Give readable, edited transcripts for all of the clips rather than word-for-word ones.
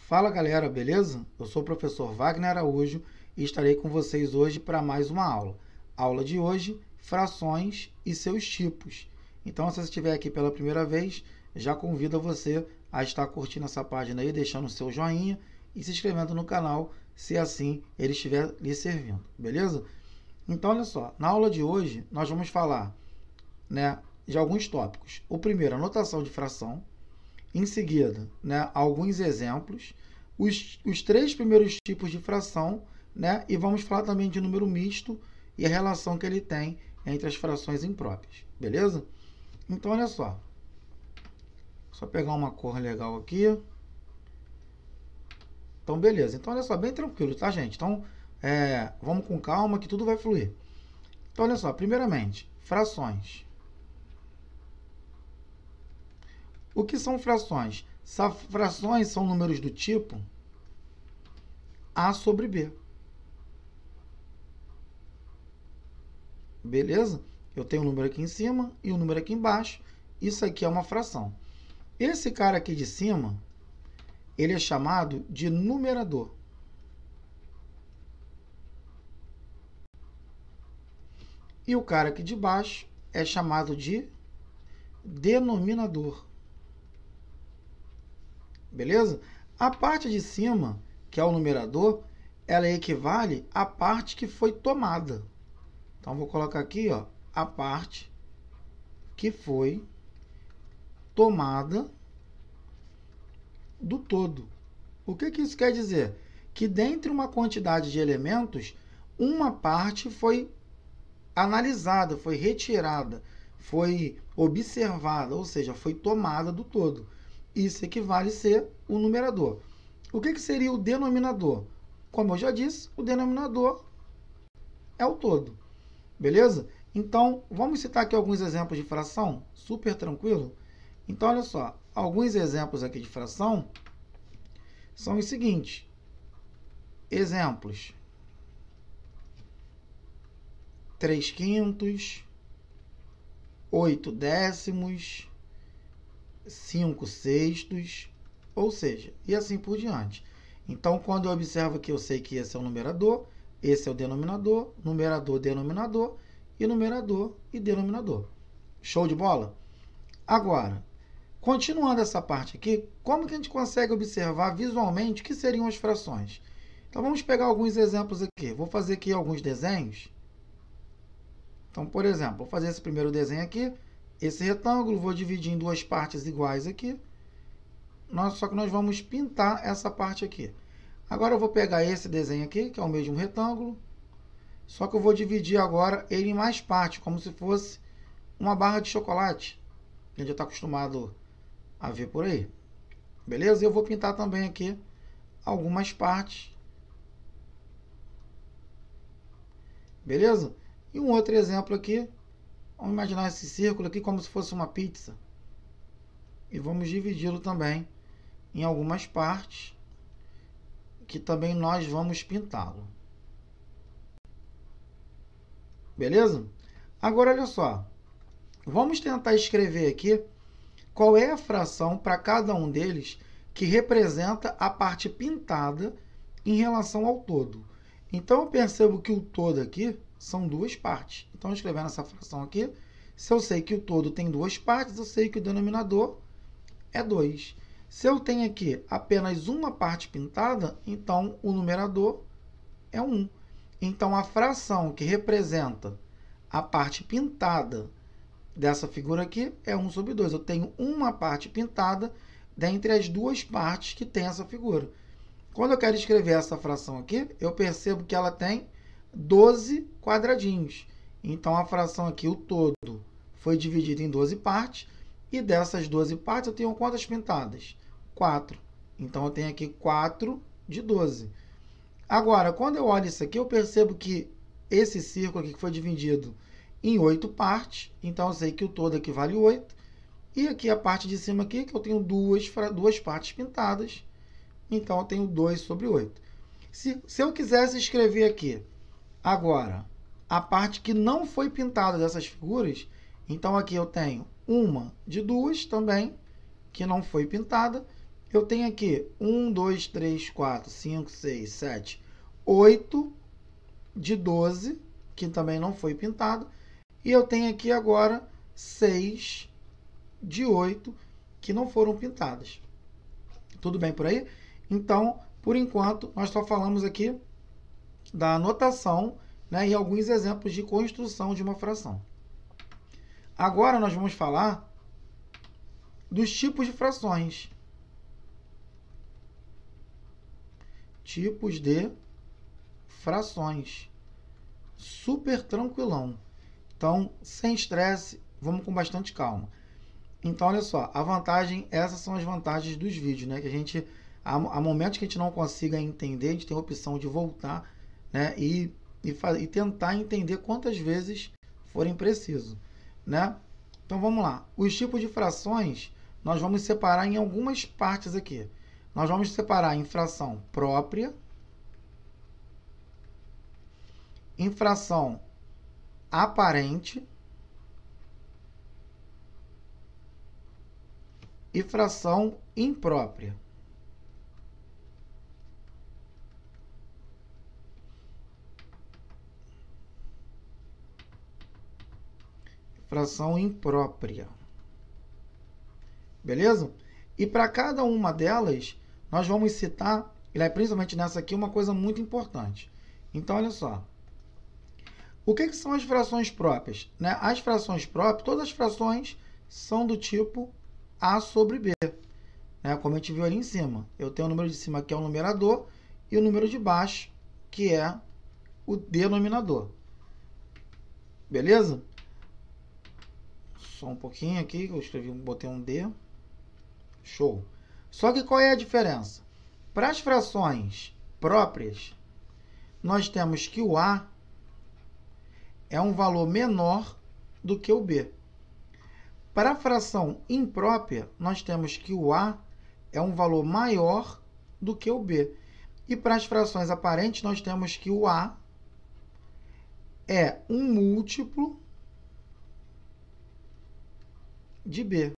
Fala galera, beleza? Eu sou o professor Wagner Araújo e estarei com vocês hoje para mais uma aula. Aula de hoje, frações e seus tipos. Então, se você estiver aqui pela primeira vez, já convido você a estar curtindo essa página aí, deixando o seu joinha e se inscrevendo no canal, se assim ele estiver lhe servindo, beleza? Então, olha só, na aula de hoje nós vamos falar, de alguns tópicos. O primeiro, a notação de fração. Em seguida, alguns exemplos, os três primeiros tipos de fração, e vamos falar também de número misto e a relação que ele tem entre as frações impróprias, beleza? Então, olha só. Só pegar uma cor legal aqui. Então, beleza. Então, olha só, bem tranquilo, tá, gente? Então, vamos com calma que tudo vai fluir. Então, olha só, primeiramente, frações. O que são frações? Frações são números do tipo A sobre B. Beleza? Eu tenho um número aqui em cima e um número aqui embaixo. Isso aqui é uma fração. Esse cara aqui de cima, ele é chamado de numerador. E o cara aqui de baixo é chamado de denominador. Beleza? A parte de cima, que é o numerador, ela equivale à parte que foi tomada. Então, vou colocar aqui, ó, a parte que foi tomada do todo. O que isso quer dizer? Que dentre uma quantidade de elementos, uma parte foi analisada, foi retirada, foi observada, ou seja, foi tomada do todo. Isso equivale a ser o numerador. O que seria o denominador? Como eu já disse, o denominador é o todo. Beleza? Então, vamos citar aqui alguns exemplos de fração, super tranquilo. Então, olha só, alguns exemplos aqui de fração são os seguintes. Exemplos: 3/5, 8/10, 5/6, ou seja, e assim por diante. Então, quando eu observo que eu sei que esse é o numerador, esse é o denominador, numerador, denominador, e numerador e denominador. Show de bola? Agora, continuando essa parte aqui, como que a gente consegue observar visualmente o que seriam as frações? Então, vamos pegar alguns exemplos aqui. Vou fazer aqui alguns desenhos. Então, por exemplo, vou fazer esse primeiro desenho aqui. Esse retângulo, vou dividir em duas partes iguais aqui. Só que nós vamos pintar essa parte aqui. Agora eu vou pegar esse desenho aqui, que é o mesmo retângulo. Só que eu vou dividir agora ele em mais partes, como se fosse uma barra de chocolate. Que a gente já está acostumado a ver por aí. Beleza? E eu vou pintar também aqui algumas partes. Beleza? E um outro exemplo aqui. Vamos imaginar esse círculo aqui como se fosse uma pizza. E vamos dividi-lo também em algumas partes, que também nós vamos pintá-lo. Beleza? Agora, olha só. Vamos tentar escrever aqui qual é a fração para cada um deles que representa a parte pintada em relação ao todo. Então, eu percebo que o todo aqui são duas partes. Então, escrevendo essa fração aqui, se eu sei que o todo tem duas partes, eu sei que o denominador é 2. Se eu tenho aqui apenas uma parte pintada, então o numerador é 1. Então, a fração que representa a parte pintada dessa figura aqui é 1 sobre 2. Eu tenho uma parte pintada dentre as duas partes que tem essa figura. Quando eu quero escrever essa fração aqui, eu percebo que ela tem 12 quadradinhos. Então, a fração aqui, o todo, foi dividido em 12 partes. E dessas 12 partes, eu tenho quantas pintadas? 4. Então, eu tenho aqui 4 de 12. Agora, quando eu olho isso aqui, eu percebo que esse círculo aqui que foi dividido em 8 partes. Então, eu sei que o todo equivale a 8. E aqui a parte de cima aqui, que eu tenho duas partes pintadas. Então, eu tenho 2 sobre 8. Se eu quisesse escrever aqui, agora, a parte que não foi pintada dessas figuras, então aqui eu tenho uma de 2 também, que não foi pintada, eu tenho aqui 1, 2, 3, 4, 5, 6, 7, 8 de 12, que também não foi pintado. E eu tenho aqui agora 6 de 8, que não foram pintadas. Tudo bem por aí? Então, por enquanto, nós só falamos aqui da anotação, né, e alguns exemplos de construção de uma fração. Agora nós vamos falar dos tipos de frações. Tipos de frações. Super tranquilão. Então, sem estresse, vamos com bastante calma. Então, olha só, a vantagem, essas são as vantagens dos vídeos, né? Que a gente, há momentos que a gente não consiga entender, a gente tem a opção de voltar, né? E tentar entender quantas vezes forem preciso, né? Então, vamos lá. Os tipos de frações, nós vamos separar em algumas partes aqui. Nós vamos separar em fração própria, em fração aparente e fração imprópria. Fração imprópria. Beleza? E para cada uma delas, nós vamos citar, principalmente nessa aqui, uma coisa muito importante. Então, olha só. O que são as frações próprias? Né? As frações próprias, todas as frações são do tipo A sobre B. Né? Como a gente viu ali em cima. Eu tenho o número de cima, que é o numerador, e o número de baixo, que é o denominador. Beleza? Só um pouquinho aqui, que eu escrevi, botei um D. Show. Só que qual é a diferença? Para as frações próprias, nós temos que o A é um valor menor do que o B. Para a fração imprópria, nós temos que o A é um valor maior do que o B. E para as frações aparentes, nós temos que o A é um múltiplo de B.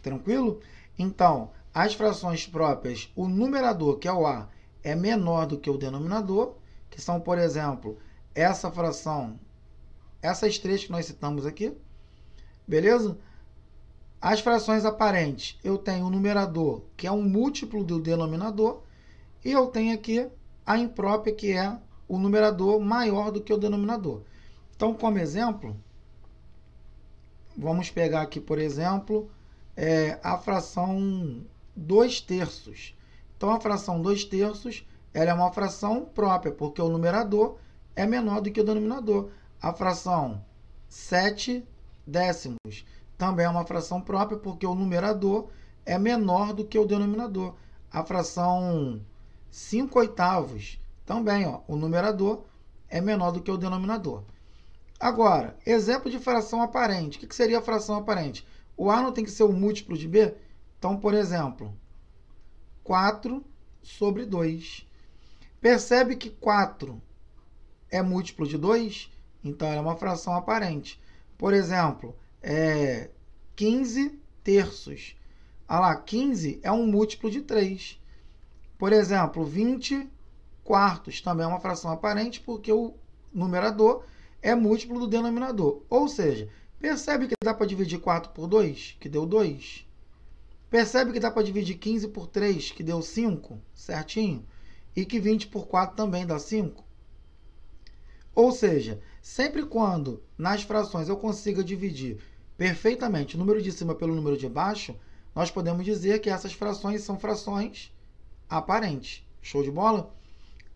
Tranquilo? Então, as frações próprias, o numerador, que é o A, é menor do que o denominador, que são, por exemplo, essa fração, essas três que nós citamos aqui. Beleza? As frações aparentes, eu tenho o numerador, que é um múltiplo do denominador, e eu tenho aqui a imprópria, que é o numerador maior do que o denominador. Então, como exemplo, vamos pegar aqui, por exemplo, a fração 2/3. Então, a fração 2/3 ela é uma fração própria, porque o numerador é menor do que o denominador. A fração 7/10 também é uma fração própria, porque o numerador é menor do que o denominador. A fração 5/8 também, ó, o numerador é menor do que o denominador. Agora, exemplo de fração aparente. O que seria a fração aparente? O A não tem que ser o múltiplo de B? Então, por exemplo, 4 sobre 2. Percebe que 4 é múltiplo de 2? Então, ela é uma fração aparente. Por exemplo, 15/3. Ah lá, 15 é um múltiplo de 3. Por exemplo, 20/4 também é uma fração aparente, porque o numerador é múltiplo do denominador. Ou seja, percebe que dá para dividir 4 por 2, que deu 2? Percebe que dá para dividir 15 por 3, que deu 5, certinho? E que 20 por 4 também dá 5? Ou seja, sempre quando nas frações eu consiga dividir perfeitamente o número de cima pelo número de baixo, nós podemos dizer que essas frações são frações aparentes. Show de bola?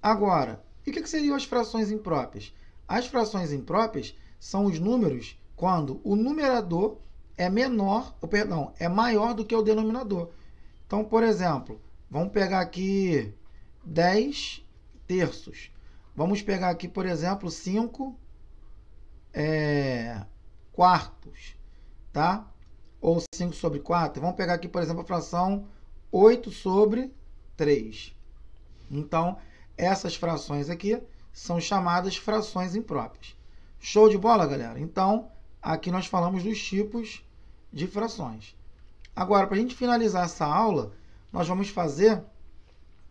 Agora, e o que seriam as frações impróprias? As frações impróprias são os números quando o numerador é maior do que o denominador. Então, por exemplo, vamos pegar aqui 10/3. Vamos pegar aqui, por exemplo, 5/4, tá? Ou 5 sobre 4. Vamos pegar aqui, por exemplo, a fração 8 sobre 3. Então, essas frações aqui são chamadas frações impróprias. Show de bola, galera? Então, aqui nós falamos dos tipos de frações. Agora, para a gente finalizar essa aula, nós vamos fazer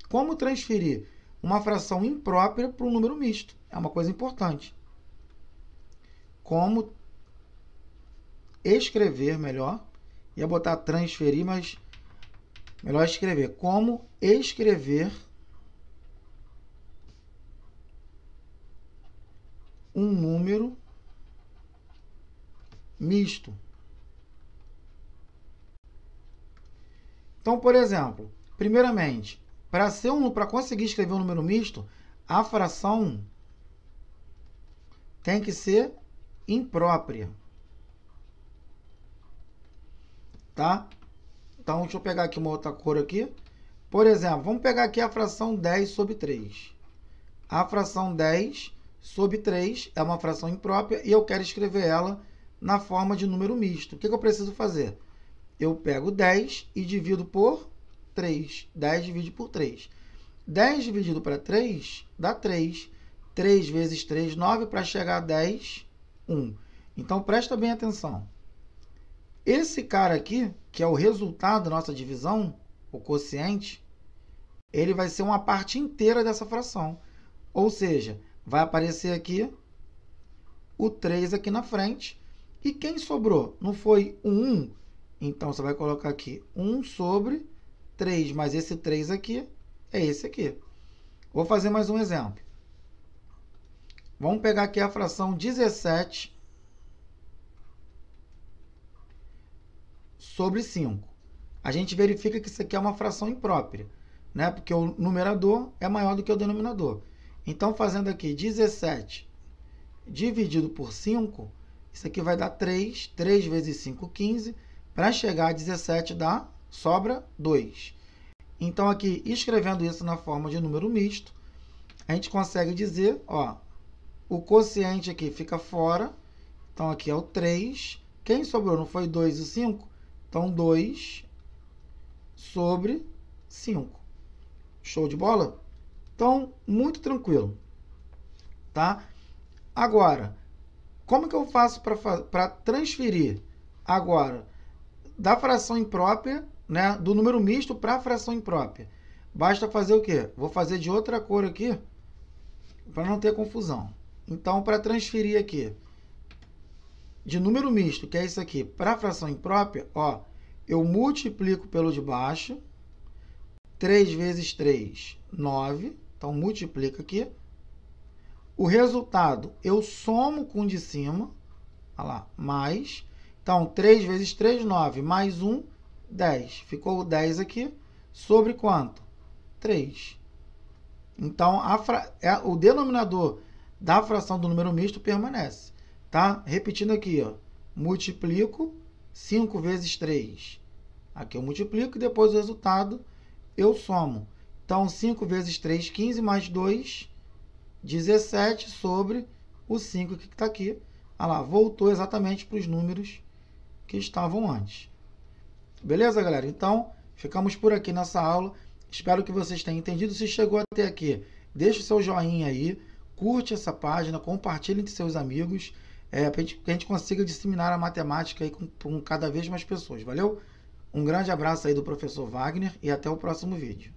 como transferir uma fração imprópria para um número misto. É uma coisa importante. Como escrever, melhor. Ia botar transferir, mas melhor escrever. Como escrever um número misto. Então, por exemplo, primeiramente, para conseguir escrever um número misto, a fração tem que ser imprópria. Tá? Então, deixa eu pegar aqui uma outra cor aqui. Por exemplo, vamos pegar aqui a fração 10 sobre 3. A fração 10 sobre 3 é uma fração imprópria e eu quero escrever ela na forma de número misto. O que eu preciso fazer? Eu pego 10 e divido por 3. 10 divide por 3. 10 dividido para 3 dá 3. 3 vezes 3, 9. Para chegar a 10, 1. Então, presta bem atenção. Esse cara aqui, que é o resultado da nossa divisão, o quociente, ele vai ser uma parte inteira dessa fração. Ou seja, vai aparecer aqui o 3 aqui na frente. E quem sobrou? Não foi o 1? Então, você vai colocar aqui 1 sobre 3, mas esse 3 aqui é esse aqui. Vou fazer mais um exemplo. Vamos pegar aqui a fração 17 sobre 5. A gente verifica que isso aqui é uma fração imprópria, né? Porque o numerador é maior do que o denominador. Então, fazendo aqui 17 dividido por 5, isso aqui vai dar 3. 3 vezes 5, 15. Para chegar a 17 sobra 2. Então, aqui, escrevendo isso na forma de número misto, a gente consegue dizer, ó, o quociente aqui fica fora. Então, aqui é o 3. Quem sobrou? Não foi 2 e 5? Então, 2 sobre 5. Show de bola? Então, muito tranquilo. Tá? Agora, como que eu faço para transferir agora da fração imprópria, né, do número misto para a fração imprópria? Basta fazer o quê? Vou fazer de outra cor aqui, para não ter confusão. Então, para transferir aqui de número misto, que é isso aqui, para a fração imprópria, ó, eu multiplico pelo de baixo. 3 vezes 3, 9. Então, multiplica aqui. O resultado, eu somo com o de cima. Olha lá, mais. Então, 3 vezes 3, 9. Mais 1, 10. Ficou o 10 aqui. Sobre quanto? 3. Então, o denominador da fração do número misto permanece. Tá? Repetindo aqui, ó. Multiplico 5 vezes 3. Aqui eu multiplico e depois o resultado eu somo. Então, 5 vezes 3, 15, mais 2, 17 sobre o 5 que está aqui. Olha lá, voltou exatamente para os números que estavam antes. Beleza, galera? Então, ficamos por aqui nessa aula. Espero que vocês tenham entendido. Se chegou até aqui, deixa o seu joinha aí, curte essa página, compartilhe entre seus amigos, para que a gente consiga disseminar a matemática aí com cada vez mais pessoas. Valeu? Um grande abraço aí do professor Wagner e até o próximo vídeo.